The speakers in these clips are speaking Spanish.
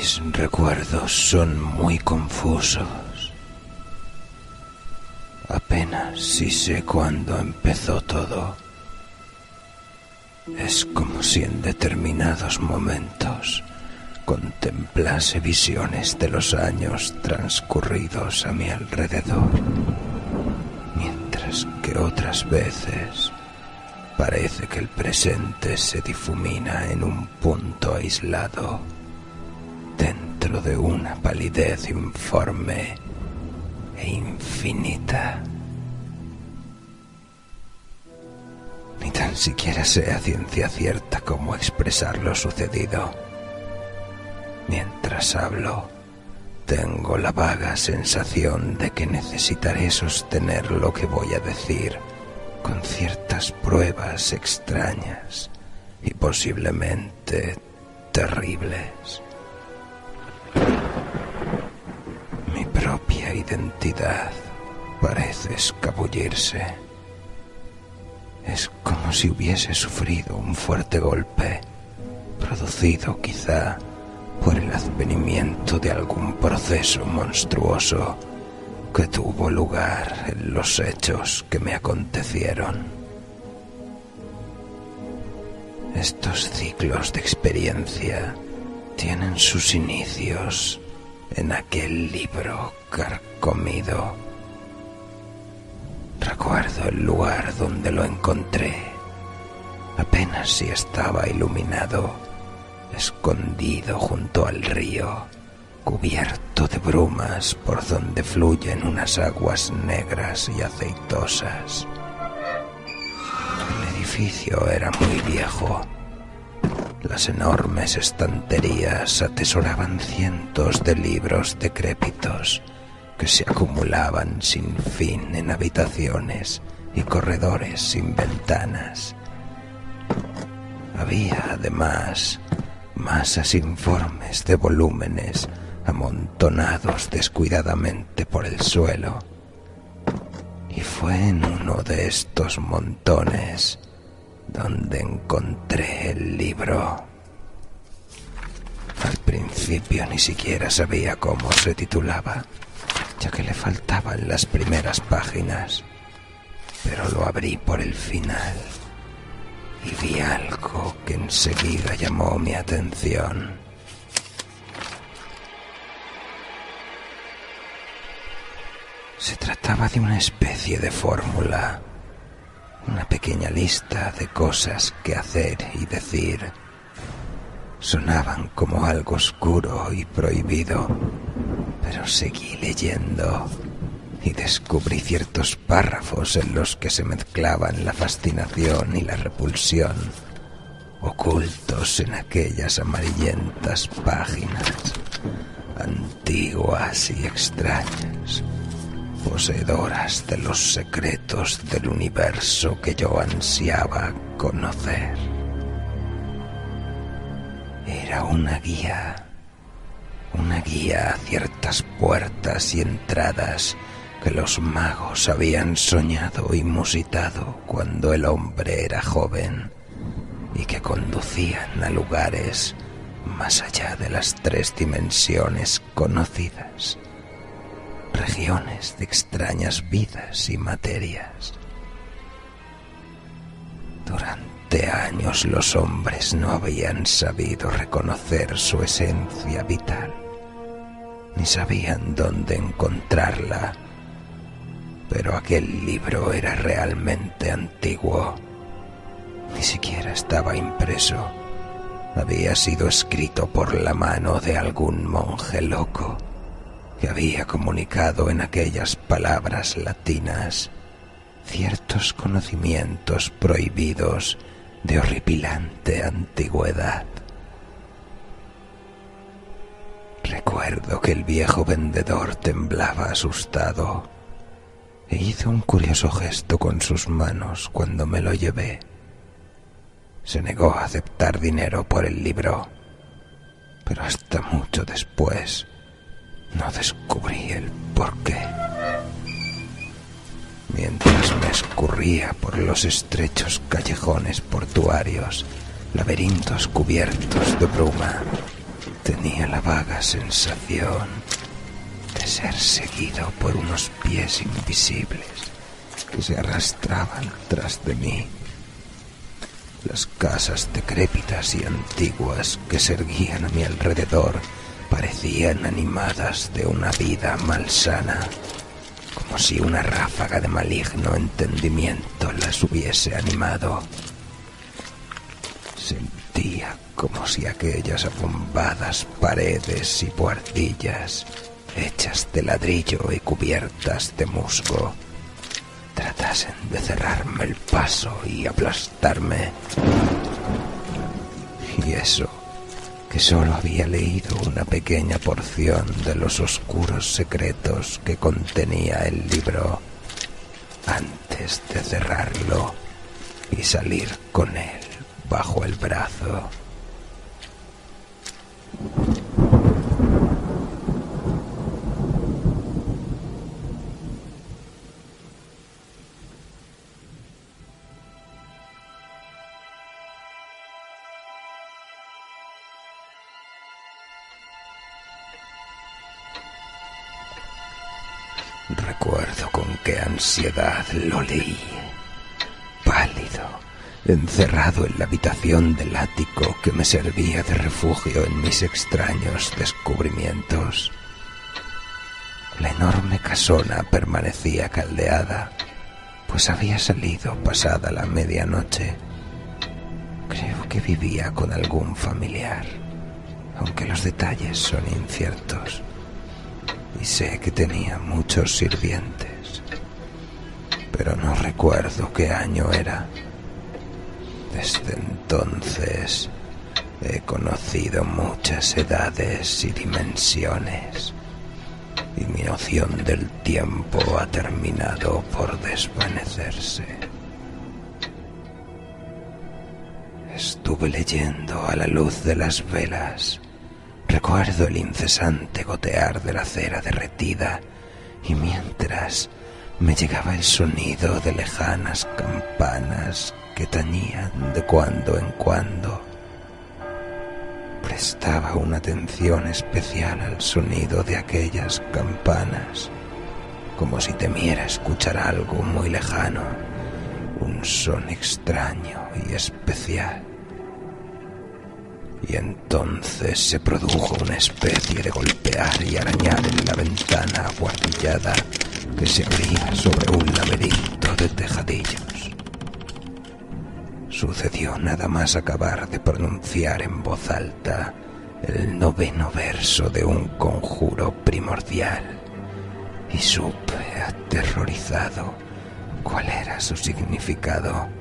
Mis recuerdos son muy confusos. Apenas si sé cuándo empezó todo. Es como si en determinados momentos contemplase visiones de los años transcurridos a mi alrededor, mientras que otras veces parece que el presente se difumina en un punto aislado, dentro de una palidez informe e infinita. Ni tan siquiera sé a ciencia cierta cómo expresar lo sucedido. Mientras hablo, tengo la vaga sensación de que necesitaré sostener lo que voy a decir con ciertas pruebas extrañas y posiblemente terribles. Mi propia identidad parece escabullirse. Es como si hubiese sufrido un fuerte golpe, producido quizá por el advenimiento de algún proceso monstruoso que tuvo lugar en los hechos que me acontecieron. Estos ciclos de experiencia tienen sus inicios en aquel libro carcomido. Recuerdo el lugar donde lo encontré, apenas si estaba iluminado, escondido junto al río, cubierto de brumas por donde fluyen unas aguas negras y aceitosas. El edificio era muy viejo. Las enormes estanterías atesoraban cientos de libros decrépitos que se acumulaban sin fin en habitaciones y corredores sin ventanas. Había además masas informes de volúmenes amontonados descuidadamente por el suelo. Y fue en uno de estos montones donde encontré el libro. Al principio ni siquiera sabía cómo se titulaba, ya que le faltaban las primeras páginas, pero lo abrí por el final y vi algo que enseguida llamó mi atención. Se trataba de una especie de fórmula, una pequeña lista de cosas que hacer y decir. Sonaban como algo oscuro y prohibido, pero seguí leyendo y descubrí ciertos párrafos en los que se mezclaban la fascinación y la repulsión, ocultos en aquellas amarillentas páginas, antiguas y extrañas, poseedoras de los secretos del universo que yo ansiaba conocer. Era una guía a ciertas puertas y entradas que los magos habían soñado y musitado cuando el hombre era joven y que conducían a lugares más allá de las 3 dimensiones conocidas, regiones de extrañas vidas y materias. Durante años los hombres no habían sabido reconocer su esencia vital, ni sabían dónde encontrarla, pero aquel libro era realmente antiguo. Ni siquiera estaba impreso. Había sido escrito por la mano de algún monje loco que había comunicado en aquellas palabras latinas ciertos conocimientos prohibidos de horripilante antigüedad. Recuerdo que el viejo vendedor temblaba asustado e hizo un curioso gesto con sus manos cuando me lo llevé. Se negó a aceptar dinero por el libro, pero hasta mucho después no descubrí el porqué. Mientras me escurría por los estrechos callejones portuarios, laberintos cubiertos de bruma, Tenía la vaga sensación de ser seguido por unos pies invisibles que se arrastraban tras de mí. Las casas decrépitas y antiguas que se erguían a mi alrededor parecían animadas de una vida malsana, como si una ráfaga de maligno entendimiento las hubiese animado. Sentía como si aquellas abombadas paredes y buhardillas, hechas de ladrillo y cubiertas de musgo, tratasen de cerrarme el paso y aplastarme. Y eso, que solo había leído una pequeña porción de los oscuros secretos que contenía el libro antes de cerrarlo y salir con él bajo el brazo. Recuerdo con qué ansiedad lo leí, pálido, encerrado en la habitación del ático que me servía de refugio en mis extraños descubrimientos. La enorme casona permanecía caldeada, pues había salido pasada la medianoche. Creo que vivía con algún familiar, aunque los detalles son inciertos. Y sé que tenía muchos sirvientes, pero no recuerdo qué año era. Desde entonces he conocido muchas edades y dimensiones, y mi noción del tiempo ha terminado por desvanecerse. Estuve leyendo a la luz de las velas. Recuerdo el incesante gotear de la cera derretida, y mientras me llegaba el sonido de lejanas campanas que tañían de cuando en cuando. Prestaba una atención especial al sonido de aquellas campanas, como si temiera escuchar algo muy lejano, un son extraño y especial. Y entonces se produjo una especie de golpear y arañar en la ventana abuhardillada que se abría sobre un laberinto de tejadillos. Sucedió nada más acabar de pronunciar en voz alta el 9º verso de un conjuro primordial, y supe aterrorizado cuál era su significado.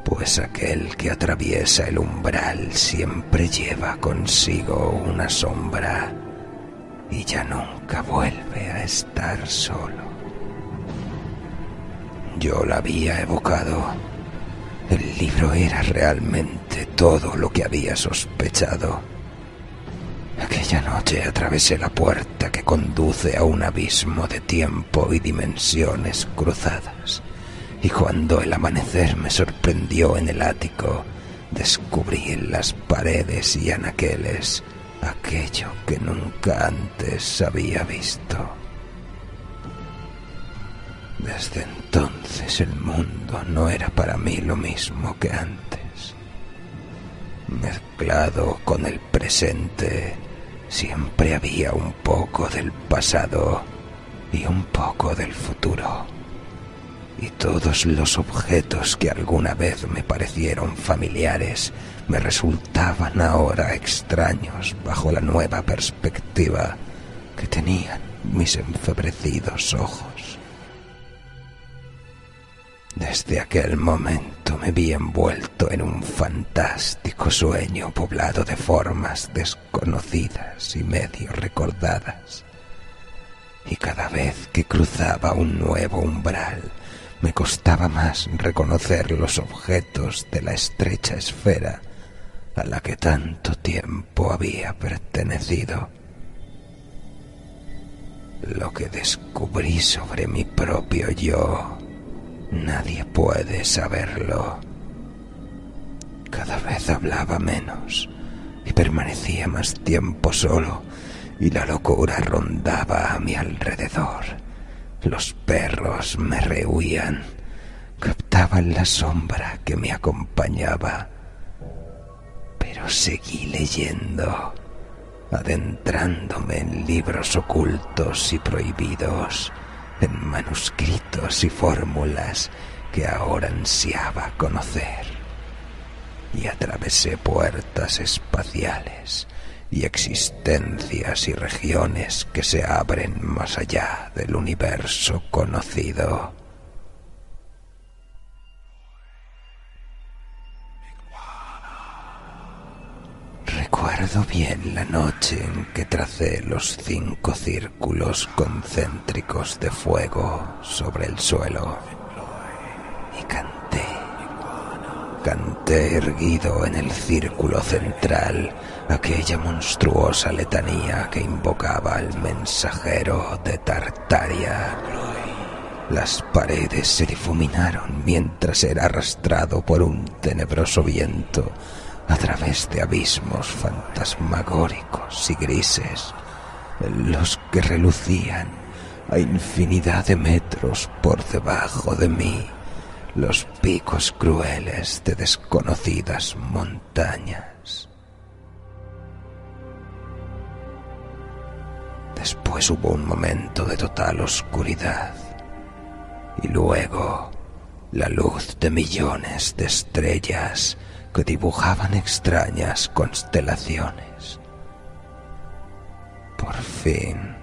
Pues aquel que atraviesa el umbral siempre lleva consigo una sombra y ya nunca vuelve a estar solo. Yo la había evocado. El libro era realmente todo lo que había sospechado. Aquella noche atravesé la puerta que conduce a un abismo de tiempo y dimensiones cruzadas. Y cuando el amanecer me sorprendió en el ático, descubrí en las paredes y anaqueles aquello que nunca antes había visto. Desde entonces el mundo no era para mí lo mismo que antes. Mezclado con el presente, siempre había un poco del pasado y un poco del futuro. Y todos los objetos que alguna vez me parecieron familiares me resultaban ahora extraños bajo la nueva perspectiva que tenían mis enfebrecidos ojos. Desde aquel momento me vi envuelto en un fantástico sueño poblado de formas desconocidas y medio recordadas. Y cada vez que cruzaba un nuevo umbral, me costaba más reconocer los objetos de la estrecha esfera a la que tanto tiempo había pertenecido. Lo que descubrí sobre mi propio yo, nadie puede saberlo. Cada vez hablaba menos, y permanecía más tiempo solo, y la locura rondaba a mi alrededor. Los perros me rehuían, captaban la sombra que me acompañaba, pero seguí leyendo, adentrándome en libros ocultos y prohibidos, en manuscritos y fórmulas que ahora ansiaba conocer. Y atravesé puertas espaciales y existencias y regiones que se abren más allá del universo conocido. Recuerdo bien la noche en que tracé los 5 círculos concéntricos de fuego sobre el suelo y canté erguido en el círculo central aquella monstruosa letanía que invocaba al mensajero de Tartaria. Las paredes se difuminaron mientras era arrastrado por un tenebroso viento a través de abismos fantasmagóricos y grises, en los que relucían a infinidad de metros por debajo de mí los picos crueles de desconocidas montañas. Después hubo un momento de total oscuridad y luego la luz de millones de estrellas que dibujaban extrañas constelaciones. Por fin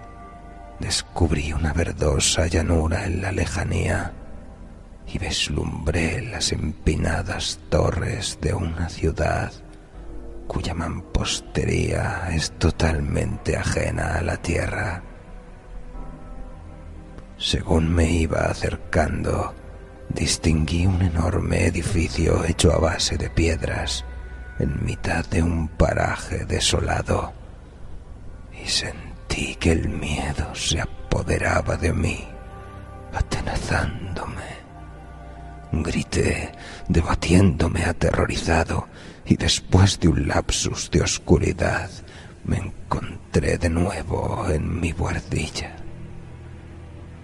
descubrí una verdosa llanura en la lejanía y vislumbré las empinadas torres de una ciudad cuya mampostería es totalmente ajena a la tierra. Según me iba acercando, distinguí un enorme edificio hecho a base de piedras en mitad de un paraje desolado y sentí que el miedo se apoderaba de mí, atenazándome. Grité, debatiéndome aterrorizado, y después de un lapsus de oscuridad me encontré de nuevo en mi buhardilla,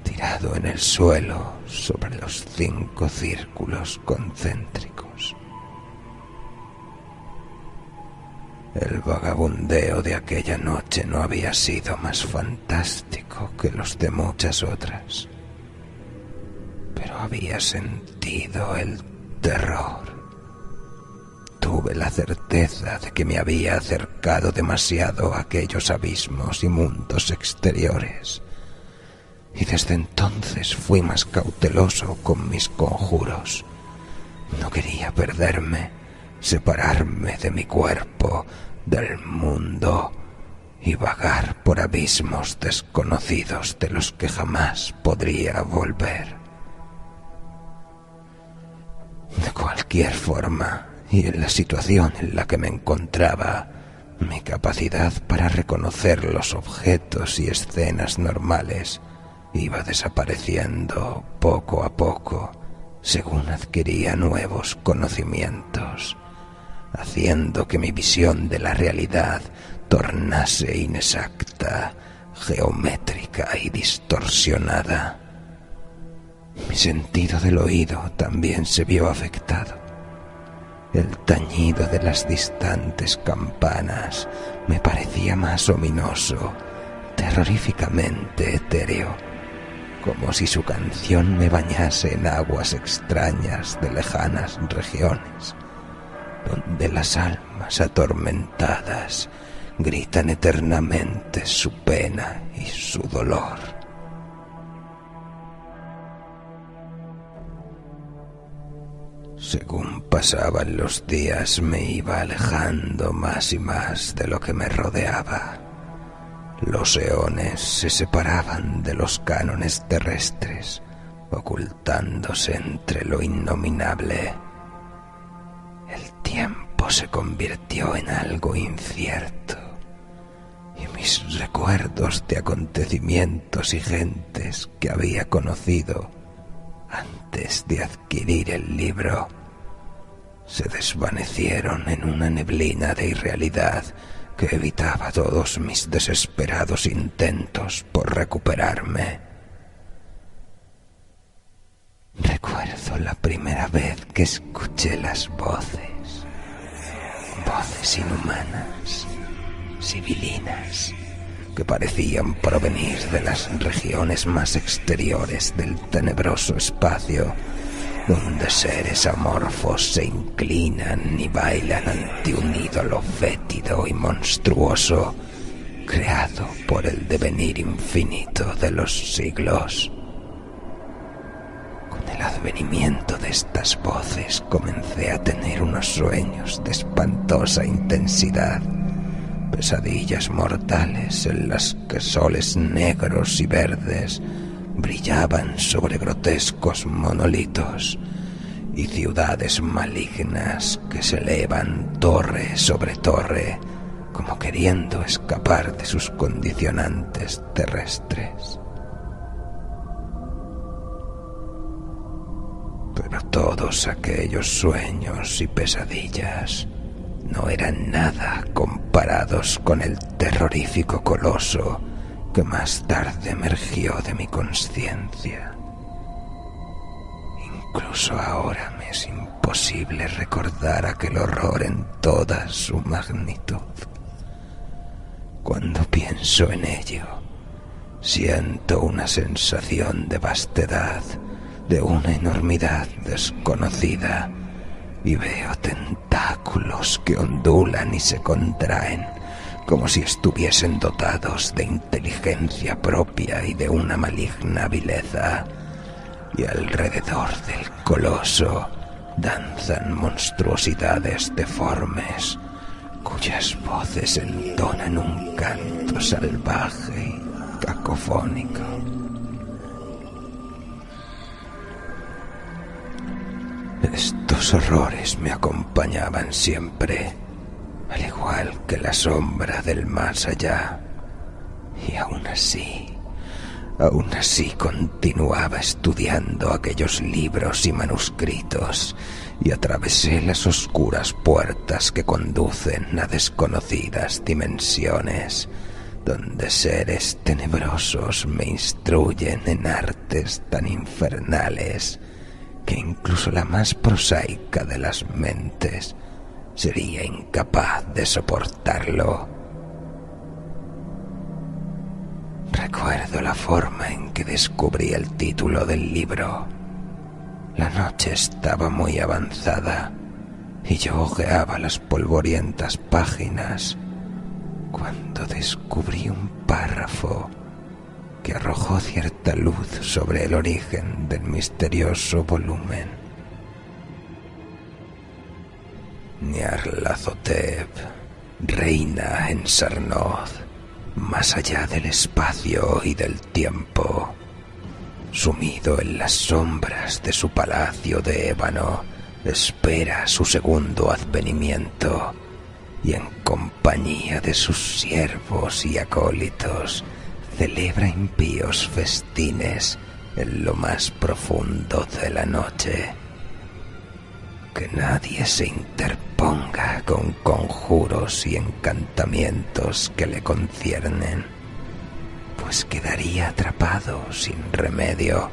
tirado en el suelo sobre los 5 círculos concéntricos. El vagabundeo de aquella noche no había sido más fantástico que los de muchas otras, pero había sentido el terror. Tuve la certeza de que me había acercado demasiado a aquellos abismos y mundos exteriores, y desde entonces fui más cauteloso con mis conjuros. No quería perderme, separarme de mi cuerpo, del mundo, y vagar por abismos desconocidos de los que jamás podría volver. De cualquier forma, y en la situación en la que me encontraba, mi capacidad para reconocer los objetos y escenas normales iba desapareciendo poco a poco según adquiría nuevos conocimientos, haciendo que mi visión de la realidad tornase inexacta, geométrica y distorsionada. Mi sentido del oído también se vio afectado. El tañido de las distantes campanas me parecía más ominoso, terroríficamente etéreo, como si su canción me bañase en aguas extrañas de lejanas regiones, donde las almas atormentadas gritan eternamente su pena y su dolor. Según pasaban los días me iba alejando más y más de lo que me rodeaba. Los eones se separaban de los cánones terrestres, ocultándose entre lo innominable. El tiempo se convirtió en algo incierto, y mis recuerdos de acontecimientos y gentes que había conocido antes de adquirir el libro se desvanecieron en una neblina de irrealidad que evitaba todos mis desesperados intentos por recuperarme. Recuerdo la primera vez que escuché las voces, voces inhumanas, sibilinas, que parecían provenir de las regiones más exteriores del tenebroso espacio, donde seres amorfos se inclinan y bailan ante un ídolo fétido y monstruoso, creado por el devenir infinito de los siglos. Con el advenimiento de estas voces comencé a tener unos sueños de espantosa intensidad, pesadillas mortales en las que soles negros y verdes brillaban sobre grotescos monolitos y ciudades malignas que se elevan torre sobre torre, como queriendo escapar de sus condicionantes terrestres. Pero todos aquellos sueños y pesadillas no eran nada comparados con el terrorífico coloso que más tarde emergió de mi conciencia. Incluso ahora me es imposible recordar aquel horror en toda su magnitud. Cuando pienso en ello, siento una sensación de vastedad, de una enormidad desconocida, y veo tentáculos que ondulan y se contraen, como si estuviesen dotados de inteligencia propia y de una maligna vileza, y alrededor del coloso danzan monstruosidades deformes, cuyas voces entonan un canto salvaje y cacofónico. Estos horrores me acompañaban siempre, al igual que la sombra del más allá, y aún así continuaba estudiando aquellos libros y manuscritos, y atravesé las oscuras puertas que conducen a desconocidas dimensiones, donde seres tenebrosos me instruyen en artes tan infernales que incluso la más prosaica de las mentes sería incapaz de soportarlo. Recuerdo la forma en que descubrí el título del libro. La noche estaba muy avanzada y yo hojeaba las polvorientas páginas cuando descubrí un párrafo que arrojó cierta luz sobre el origen del misterioso volumen. Nyarlathotep reina en Sarnoth, más allá del espacio y del tiempo. Sumido en las sombras de su palacio de ébano, espera su segundo advenimiento, y en compañía de sus siervos y acólitos celebra impíos festines en lo más profundo de la noche. Que nadie se interponga con conjuros y encantamientos que le conciernen, pues quedaría atrapado sin remedio.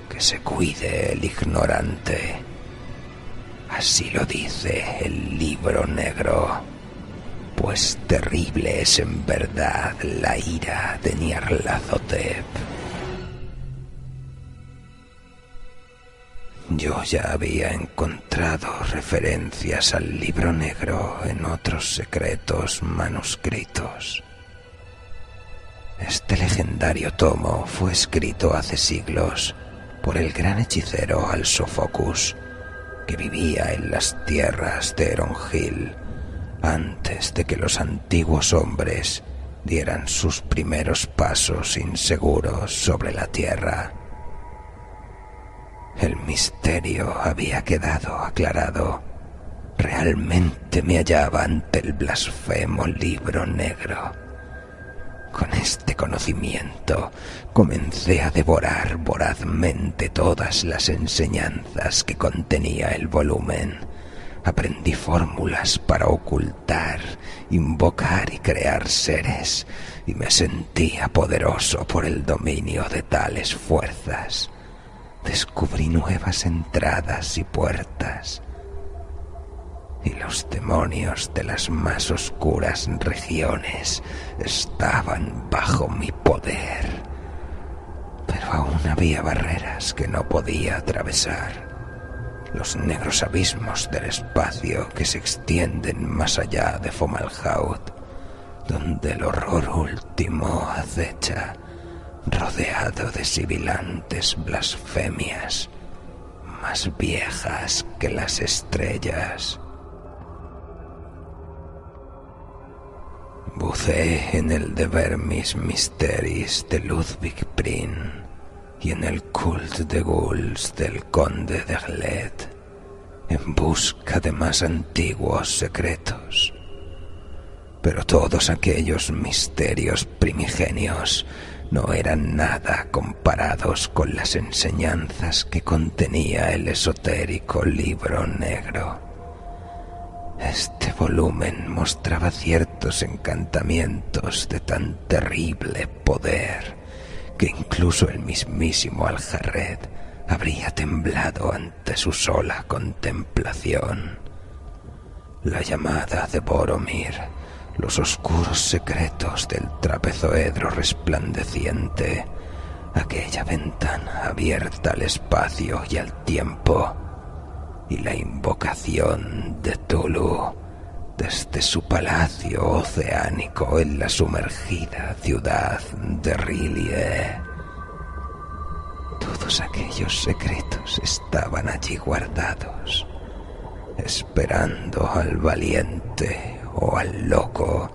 Que se cuide el ignorante. Así lo dice el libro negro, pues terrible es en verdad la ira de Nyarlathotep. Yo ya había encontrado referencias al libro negro en otros secretos manuscritos. Este legendario tomo fue escrito hace siglos por el gran hechicero Al-Sofocus, que vivía en las tierras de Erongil antes de que los antiguos hombres dieran sus primeros pasos inseguros sobre la tierra. El misterio había quedado aclarado. Realmente me hallaba ante el blasfemo libro negro, Con este conocimiento comencé a devorar vorazmente todas las enseñanzas que contenía el volumen. Aprendí fórmulas para ocultar, invocar y crear seres, y me sentía poderoso por el dominio de tales fuerzas. Descubrí nuevas entradas y puertas, y los demonios de las más oscuras regiones estaban bajo mi poder. Pero aún había barreras que no podía atravesar. Los negros abismos del espacio que se extienden más allá de Fomalhaut, donde el horror último acecha, rodeado de sibilantes blasfemias, más viejas que las estrellas. Buceé en el De Vermis Mysteris de Ludwig Prin y en el Culte de Ghouls del Conde de Gled, en busca de más antiguos secretos. Pero todos aquellos misterios primigenios no eran nada comparados con las enseñanzas que contenía el esotérico libro negro. Este volumen mostraba ciertos encantamientos de tan terrible poder que incluso el mismísimo Aljared habría temblado ante su sola contemplación. La llamada de Boromir, los oscuros secretos del trapezoedro resplandeciente, aquella ventana abierta al espacio y al tiempo, y la invocación de Tulu desde su palacio oceánico en la sumergida ciudad de R'lyeh. Todos aquellos secretos estaban allí guardados, esperando al valiente o al loco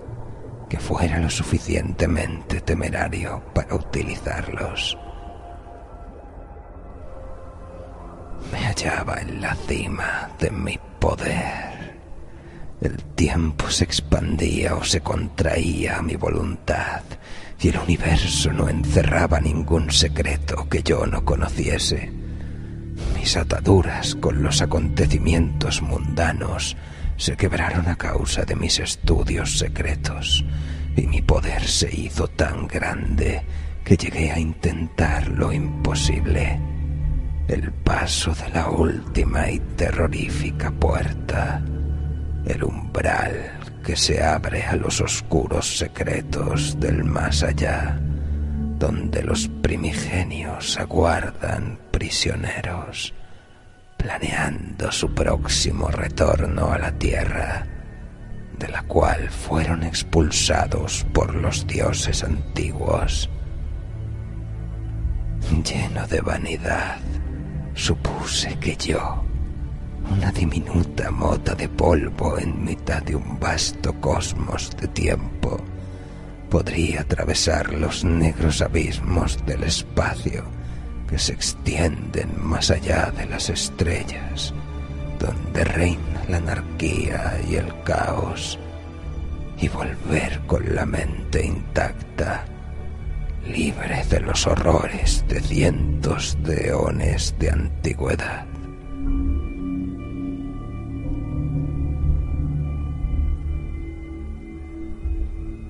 que fuera lo suficientemente temerario para utilizarlos. Me hallaba en la cima de mi poder. El tiempo se expandía o se contraía a mi voluntad, y el universo no encerraba ningún secreto que yo no conociese. Mis ataduras con los acontecimientos mundanos se quebraron a causa de mis estudios secretos, y mi poder se hizo tan grande que llegué a intentar lo imposible: el paso de la última y terrorífica puerta, el umbral que se abre a los oscuros secretos del más allá, donde los primigenios aguardan prisioneros, planeando su próximo retorno a la tierra, de la cual fueron expulsados por los dioses antiguos. Lleno de vanidad, supuse que yo, una diminuta mota de polvo en mitad de un vasto cosmos de tiempo, podría atravesar los negros abismos del espacio que se extienden más allá de las estrellas, donde reina la anarquía y el caos, y volver con la mente intacta, libre de los horrores de cientos de eones de antigüedad.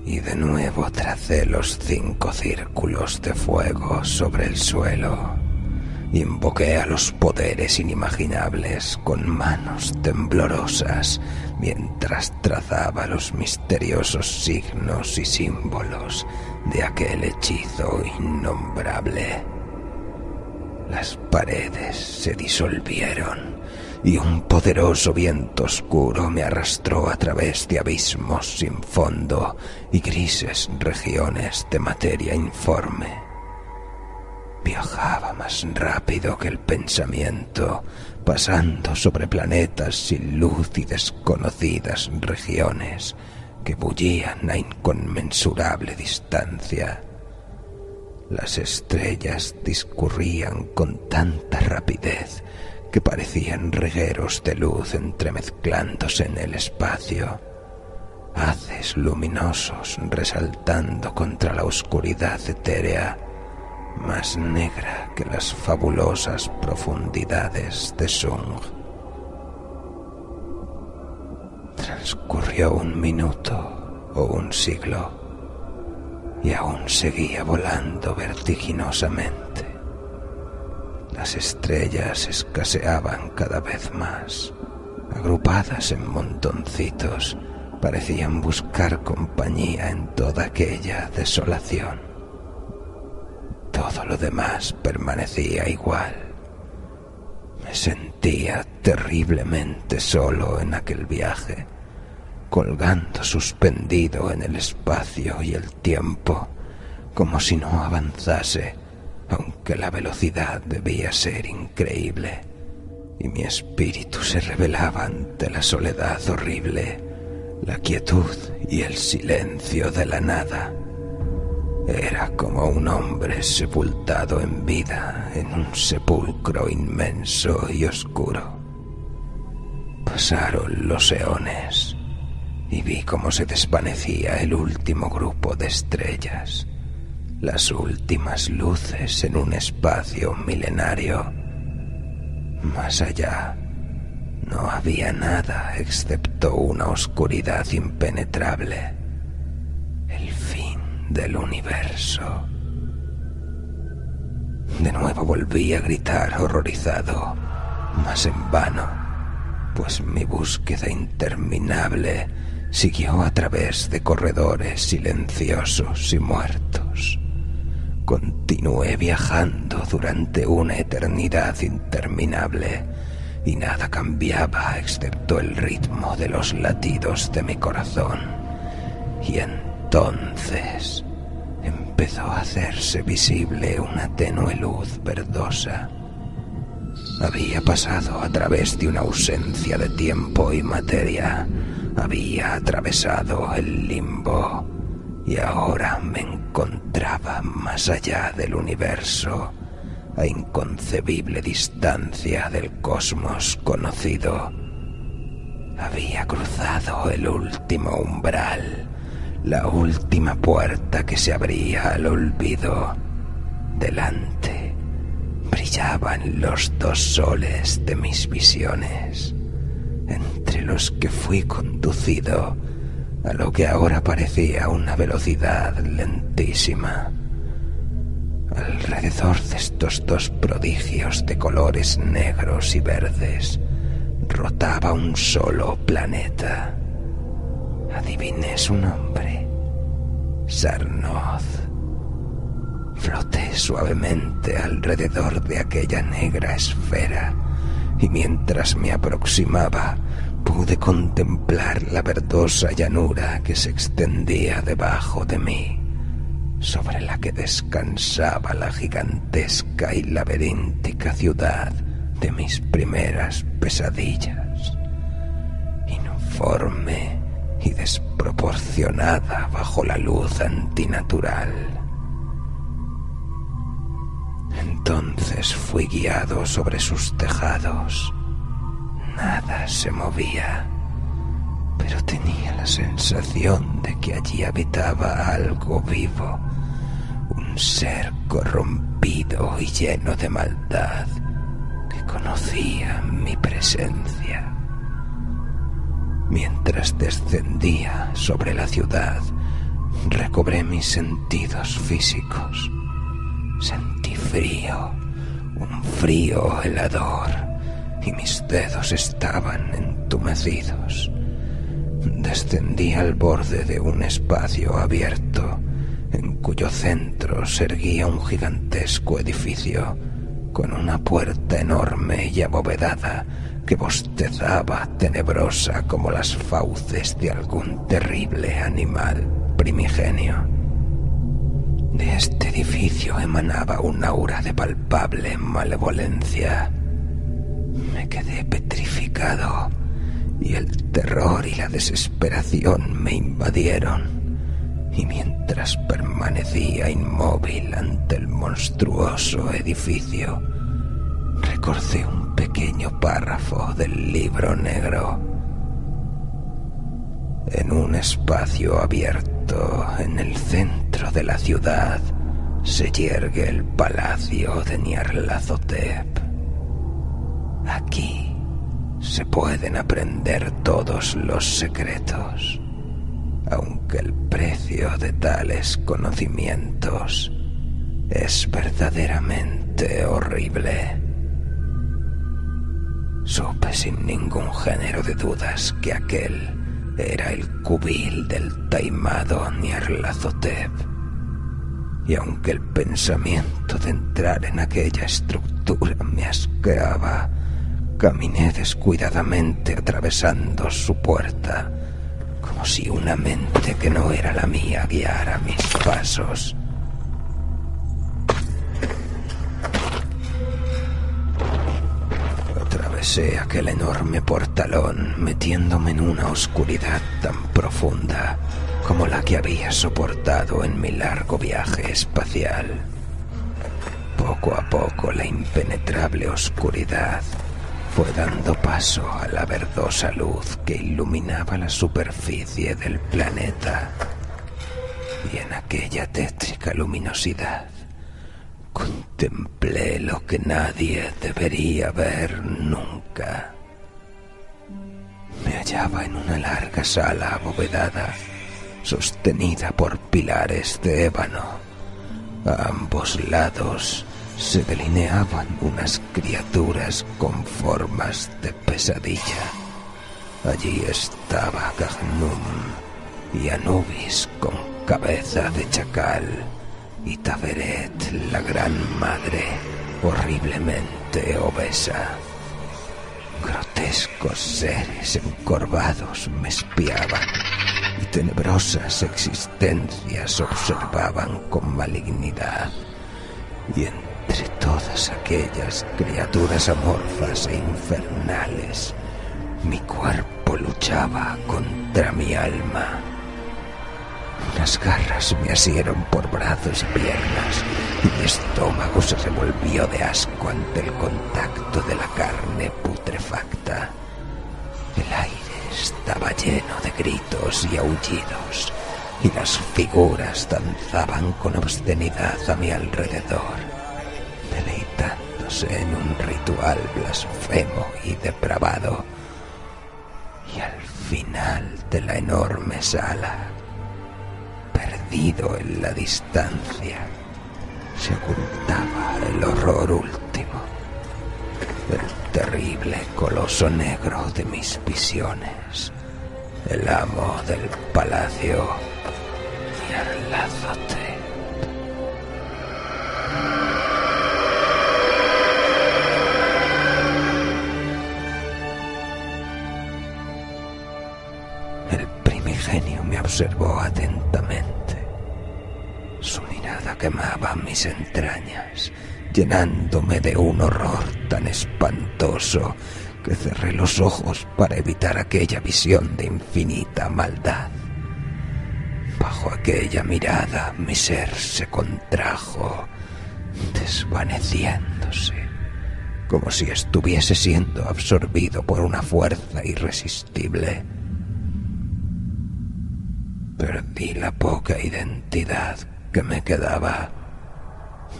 Y de nuevo tracé los 5 círculos de fuego sobre el suelo. Invoqué a los poderes inimaginables con manos temblorosas mientras trazaba los misteriosos signos y símbolos de aquel hechizo innombrable. Las paredes se disolvieron y un poderoso viento oscuro me arrastró a través de abismos sin fondo y grises regiones de materia informe. Viajaba más rápido que el pensamiento, pasando sobre planetas sin luz y desconocidas regiones que bullían a inconmensurable distancia. Las estrellas discurrían con tanta rapidez que parecían regueros de luz entremezclándose en el espacio. haces luminosos resaltando contra la oscuridad etérea, más negra que las fabulosas profundidades de Sung. Transcurrió un minuto o un siglo y aún seguía volando vertiginosamente. Las estrellas escaseaban cada vez más, agrupadas en montoncitos, parecían buscar compañía en toda aquella desolación. Todo lo demás permanecía igual. Me sentía terriblemente solo en aquel viaje, colgando suspendido en el espacio y el tiempo, como si no avanzase, aunque la velocidad debía ser increíble, y mi espíritu se rebelaba ante la soledad horrible, la quietud y el silencio de la nada. Era como un hombre sepultado en vida en un sepulcro inmenso y oscuro. Pasaron los eones y vi cómo se desvanecía el último grupo de estrellas, las últimas luces en un espacio milenario. Más allá no había nada excepto una oscuridad impenetrable, el fin del universo. De nuevo volví a gritar horrorizado, mas en vano, pues mi búsqueda interminable siguió a través de corredores silenciosos y muertos. Continué viajando durante una eternidad interminable y nada cambiaba excepto el ritmo de los latidos de mi corazón. Y entonces empezó a hacerse visible una tenue luz verdosa. Había pasado a través de una ausencia de tiempo y materia. Había atravesado el limbo y ahora me encontraba más allá del universo, a inconcebible distancia del cosmos conocido. Había cruzado el último umbral, la última puerta que se abría al olvido. Delante brillaban los dos soles de mis visiones, entre los que fui conducido a lo que ahora parecía una velocidad lentísima. Alrededor de estos dos prodigios de colores negros y verdes rotaba un solo planeta. Adiviné su nombre: Sarnoth. Floté suavemente alrededor de aquella negra esfera y mientras me aproximaba pude contemplar la verdosa llanura que se extendía debajo de mí, sobre la que descansaba la gigantesca y laberíntica ciudad de mis primeras pesadillas, informe y desproporcionada bajo la luz antinatural. Entonces fui guiado sobre sus tejados. Nada se movía, pero tenía la sensación de que allí habitaba algo vivo, un ser corrompido y lleno de maldad que conocía mi presencia. Mientras descendía sobre la ciudad, recobré mis sentidos físicos. Sentí frío, un frío helador, y mis dedos estaban entumecidos. Descendí al borde de un espacio abierto, en cuyo centro se erguía un gigantesco edificio, con una puerta enorme y abovedada que bostezaba tenebrosa como las fauces de algún terrible animal primigenio. De este edificio emanaba un aura de palpable malevolencia. Me quedé petrificado y el terror y la desesperación me invadieron. Y mientras permanecía inmóvil ante el monstruoso edificio, recordé un pequeño párrafo del libro negro. En un espacio abierto en el centro de la ciudad se yergue el palacio de Nyarlathotep. Aquí se pueden aprender todos los secretos, aunque el precio de tales conocimientos es verdaderamente horrible. Supe sin ningún género de dudas que aquel era el cubil del taimado Nyarlathotep, y aunque el pensamiento de entrar en aquella estructura me asqueaba, caminé descuidadamente atravesando su puerta, como si una mente que no era la mía guiara mis pasos. Atravesé aquel enorme portalón, metiéndome en una oscuridad tan profunda como la que había soportado en mi largo viaje espacial. Poco a poco la impenetrable oscuridad fue dando paso a la verdosa luz que iluminaba la superficie del planeta, y en aquella tétrica luminosidad contemplé lo que nadie debería ver nunca. Me hallaba en una larga sala abovedada, sostenida por pilares de ébano. A ambos lados se delineaban unas criaturas con formas de pesadilla. Allí estaba Gagnum y Anubis con cabeza de chacal, y Taveret, la gran madre, horriblemente obesa. Grotescos seres encorvados me espiaban, y tenebrosas existencias observaban con malignidad. Y entre todas aquellas criaturas amorfas e infernales, mi cuerpo luchaba contra mi alma. Unas garras me asieron por brazos y piernas, y mi estómago se revolvió de asco ante el contacto de la carne putrefacta. El aire estaba lleno de gritos y aullidos, y las figuras danzaban con obscenidad a mi alrededor, deleitándose en un ritual blasfemo y depravado. Y al final de la enorme sala, perdido en la distancia, se ocultaba el horror último, el terrible coloso negro de mis visiones, el amo del palacio Nyarlathotep. El primigenio me observó atentamente. Su mirada quemaba mis entrañas, llenándome de un horror tan espantoso que cerré los ojos para evitar aquella visión de infinita maldad. Bajo aquella mirada mi ser se contrajo, desvaneciéndose, como si estuviese siendo absorbido por una fuerza irresistible. Perdí la poca identidad que me quedaba.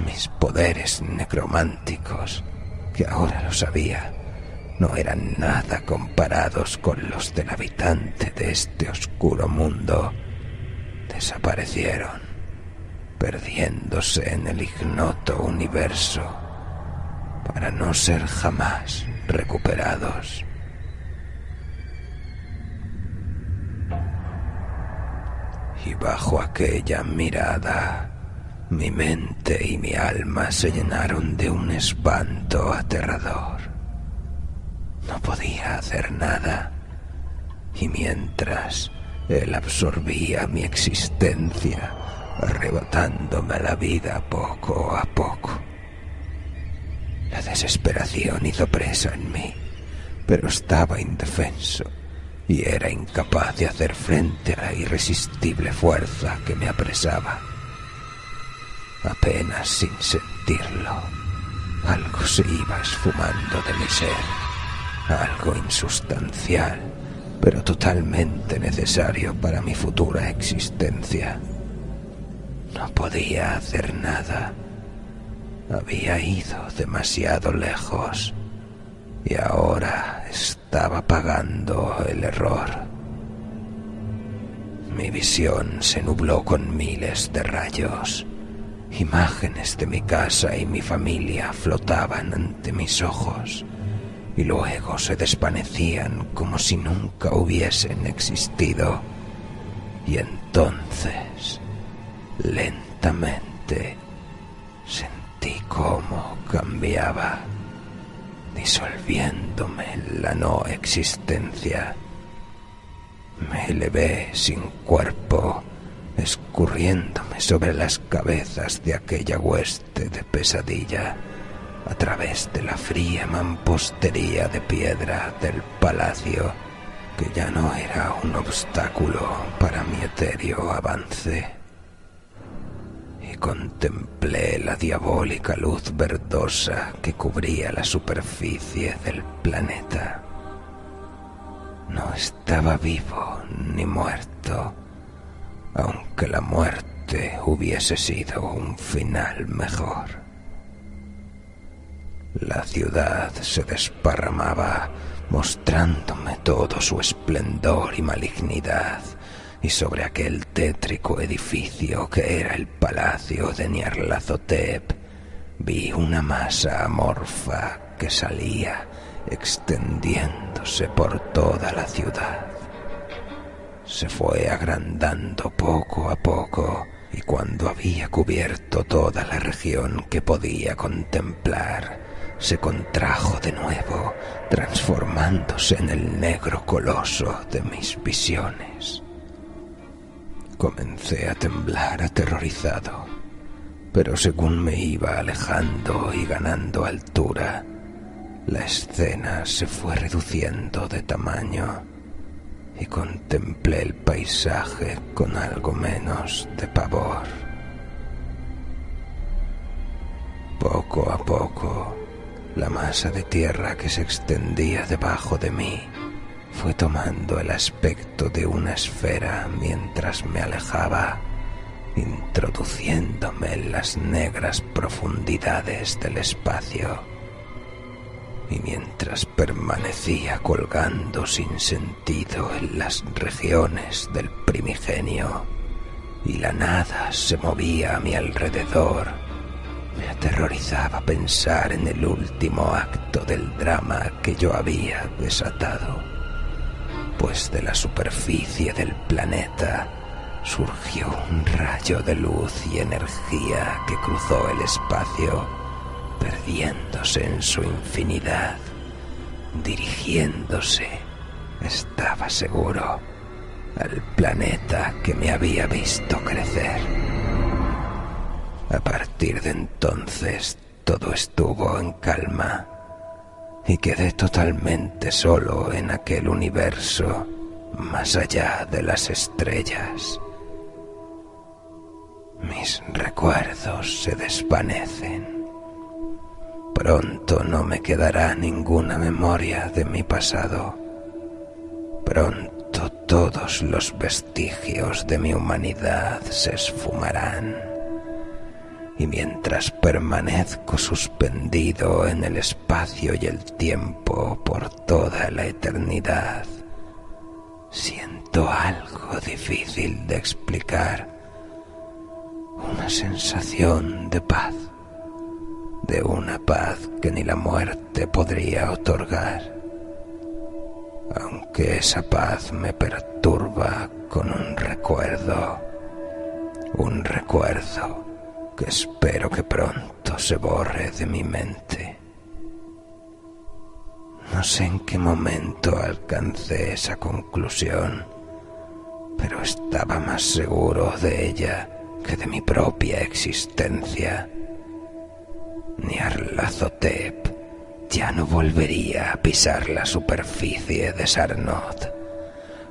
Mis poderes necrománticos, que ahora lo sabía, no eran nada comparados con los del habitante de este oscuro mundo. Desaparecieron, perdiéndose en el ignoto universo, para no ser jamás recuperados. Y bajo aquella mirada, mi mente y mi alma se llenaron de un espanto aterrador. No podía hacer nada, y mientras él absorbía mi existencia, arrebatándome la vida poco a poco. La desesperación hizo presa en mí, pero estaba indefenso y era incapaz de hacer frente a la irresistible fuerza que me apresaba. Apenas sin sentirlo, algo se iba esfumando de mi ser, algo insustancial, pero totalmente necesario para mi futura existencia. No podía hacer nada. Había ido demasiado lejos y ahora estaba pagando el error. Mi visión se nubló con miles de rayos. Imágenes de mi casa y mi familia flotaban ante mis ojos y luego se desvanecían como si nunca hubiesen existido. Y entonces, lentamente, sentí cómo cambiaba, disolviéndome en la no existencia. Me elevé sin cuerpo, escurriéndome sobre las cabezas de aquella hueste de pesadilla, a través de la fría mampostería de piedra del palacio, que ya no era un obstáculo para mi etéreo avance. Y contemplé la diabólica luz verdosa que cubría la superficie del planeta. No estaba vivo ni muerto, aunque la muerte hubiese sido un final mejor. La ciudad se desparramaba, mostrándome todo su esplendor y malignidad, y sobre aquel tétrico edificio que era el palacio de Nyarlathotep vi una masa amorfa que salía extendiéndose por toda la ciudad. Se fue agrandando poco a poco y cuando había cubierto toda la región que podía contemplar, se contrajo de nuevo, transformándose en el negro coloso de mis visiones. Comencé a temblar aterrorizado, pero según me iba alejando y ganando altura, la escena se fue reduciendo de tamaño y contemplé el paisaje con algo menos de pavor. Poco a poco, la masa de tierra que se extendía debajo de mí fue tomando el aspecto de una esfera mientras me alejaba, introduciéndome en las negras profundidades del espacio. Y mientras permanecía colgando sin sentido en las regiones del primigenio y la nada se movía a mi alrededor, me aterrorizaba pensar en el último acto del drama que yo había desatado, pues de la superficie del planeta surgió un rayo de luz y energía que cruzó el espacio, perdiéndose en su infinidad, dirigiéndose, estaba seguro, al planeta que me había visto crecer. A partir de entonces todo estuvo en calma y quedé totalmente solo en aquel universo más allá de las estrellas. Mis recuerdos se desvanecen. Pronto no me quedará ninguna memoria de mi pasado. Pronto todos los vestigios de mi humanidad se esfumarán. Y mientras permanezco suspendido en el espacio y el tiempo por toda la eternidad, siento algo difícil de explicar. Una sensación de paz. De una paz que ni la muerte podría otorgar, aunque esa paz me perturba con un recuerdo que espero que pronto se borre de mi mente. No sé en qué momento alcancé esa conclusión, pero estaba más seguro de ella que de mi propia existencia. Nyarlathotep ya no volvería a pisar la superficie de Sarnoth.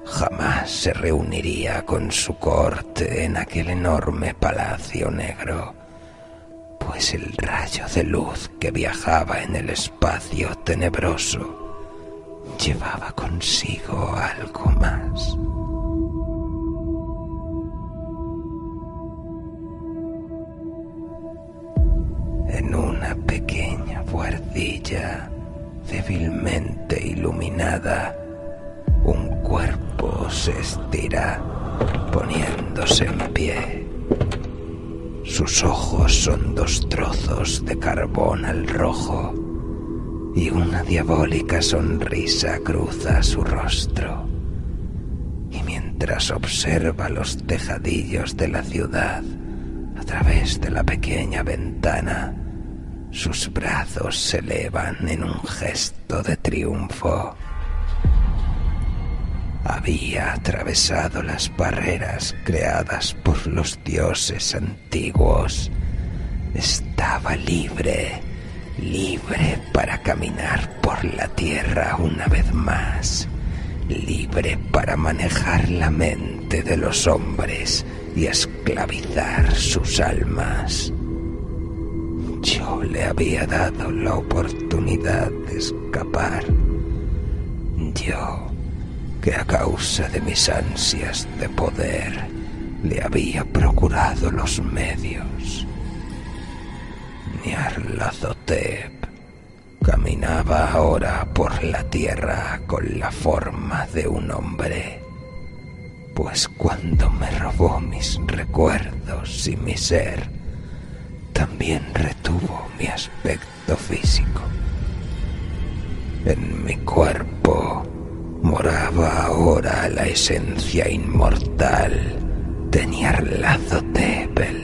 Jamás se reuniría con su corte en aquel enorme palacio negro, pues el rayo de luz que viajaba en el espacio tenebroso llevaba consigo algo más. En una pequeña puertilla débilmente iluminada, un cuerpo se estira, poniéndose en pie. Sus ojos son 2 trozos de carbón al rojo y una diabólica sonrisa cruza su rostro. Y mientras observa los tejadillos de la ciudad a través de la pequeña ventana, sus brazos se elevan en un gesto de triunfo. Había atravesado las barreras creadas por los dioses antiguos. Estaba libre para caminar por la tierra una vez más, libre para manejar la mente de los hombres y esclavizar sus almas. Yo le había dado la oportunidad de escapar. Yo, que a causa de mis ansias de poder le había procurado los medios. Nyarlathotep caminaba ahora por la tierra con la forma de un hombre, pues cuando me robó mis recuerdos y mi ser, también retuvo mi aspecto físico. En mi cuerpo moraba ahora la esencia inmortal de Nyarlathotep el